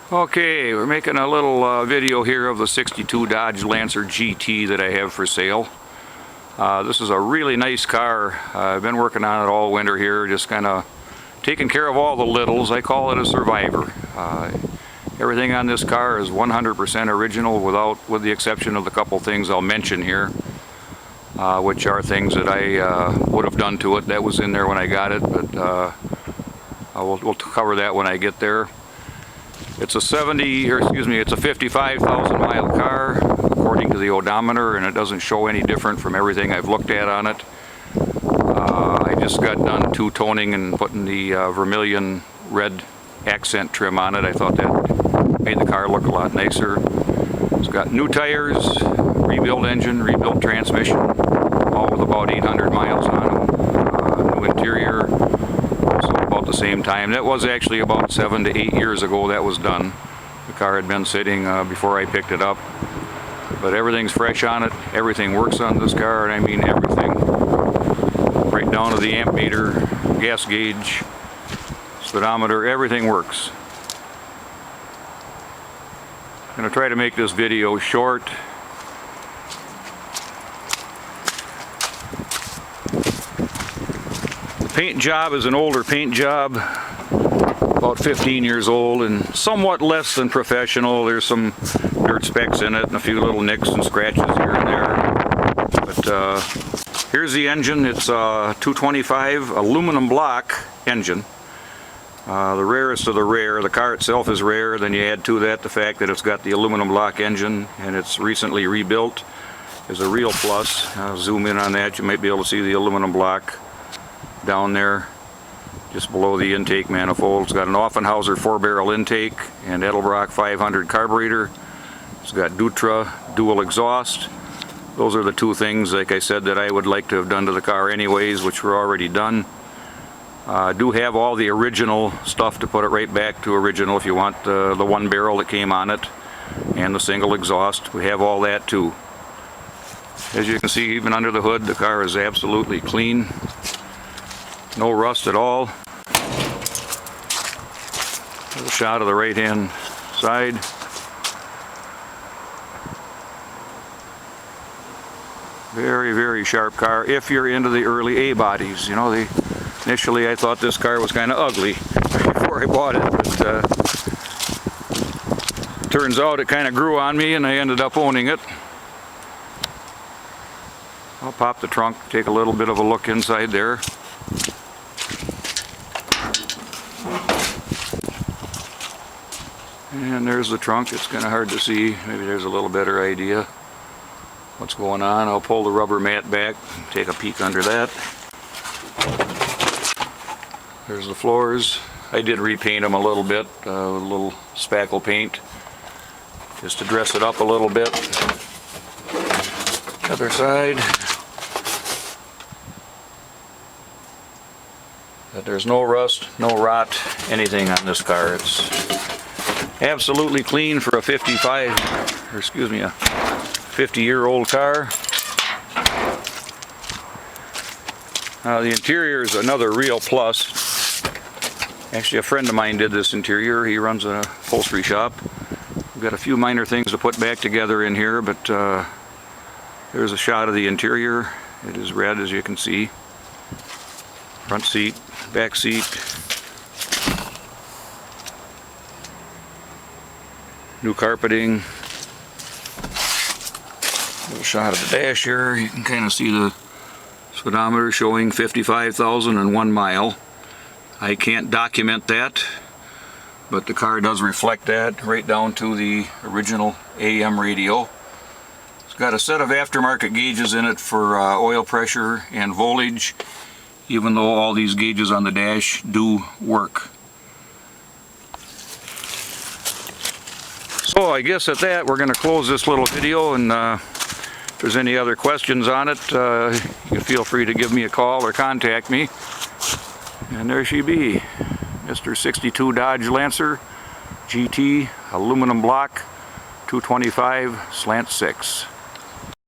Okay, we're making a little video here of the 62 Dodge Lancer GT that I have for sale. This is a really nice car. I've been working on it all winter here, just kind of taking care of all the littles. I call it a survivor. Everything on this car is 100% original with the exception of the couple things I'll mention here, which are things that I would have done to it. That was in there when I got it, but we'll cover that when I get there. It's a 55,000 mile car according to the odometer, and it doesn't show any different from everything I've looked at on it. I just got done two-toning and putting the vermilion red accent trim on it. I thought that made the car look a lot nicer. It's got new tires, rebuilt engine, rebuilt transmission, all with about 800 miles on them. New interior. The same time. That was actually about 7 to 8 years ago that was done. The car had been sitting before I picked it up, but everything's fresh on it. Everything works on this car, and I mean everything, right down to the amp meter, gas gauge, speedometer. Everything works. I'm going to try to make this video short. Paint job is an older paint job, about 15 years old and somewhat less than professional. There's some dirt specks in it and a few little nicks and scratches here and there. But here's the engine. It's a 225 aluminum block engine. The rarest of the rare. The car itself is rare. Then you add to that the fact that it's got the aluminum block engine and it's recently rebuilt is a real plus. I'll zoom in on that. You might be able to see the aluminum block down there just below the intake manifold. It's got an Offenhauser 4-barrel intake and Edelbrock 500 carburetor. It's got Dutra dual exhaust. Those are the two things, like I said, that I would like to have done to the car anyways, which were already done. I do have all the original stuff to put it right back to original if you want the one barrel that came on it and the single exhaust. We have all that too. As you can see, even under the hood, the car is absolutely clean. No rust at all. There's a shot of the right hand side. Very, very sharp car if you're into the early A bodies. You know, initially I thought this car was kind of ugly before I bought it, but turns out it kind of grew on me and I ended up owning it. I'll pop the trunk, take a little bit of a look inside there. And there's the trunk. It's kind of hard to see. Maybe there's a little better idea what's going on. I'll pull the rubber mat back, take a peek under that. There's the floors. I did repaint them a little bit with a little spackle paint just to dress it up a little bit. Other side. But there's no rust, no rot, anything on this car. It's absolutely clean for a 50-year-old car. The interior is another real plus. Actually, a friend of mine did this interior. He runs a upholstery shop. We've got a few minor things to put back together in here, but there's a shot of the interior. It is red, as you can see. Front seat, back seat. New carpeting. Little shot of the dash here. You can kind of see the speedometer showing 55,001 mile. I can't document that, but the car does reflect that right down to the original AM radio. It's got a set of aftermarket gauges in it for oil pressure and voltage, even though all these gauges on the dash do work. So I guess at that we're going to close this little video, and if there's any other questions on it, you can feel free to give me a call or contact me. And there she be, Mr. 62 Dodge Lancer GT aluminum block 225 slant 6.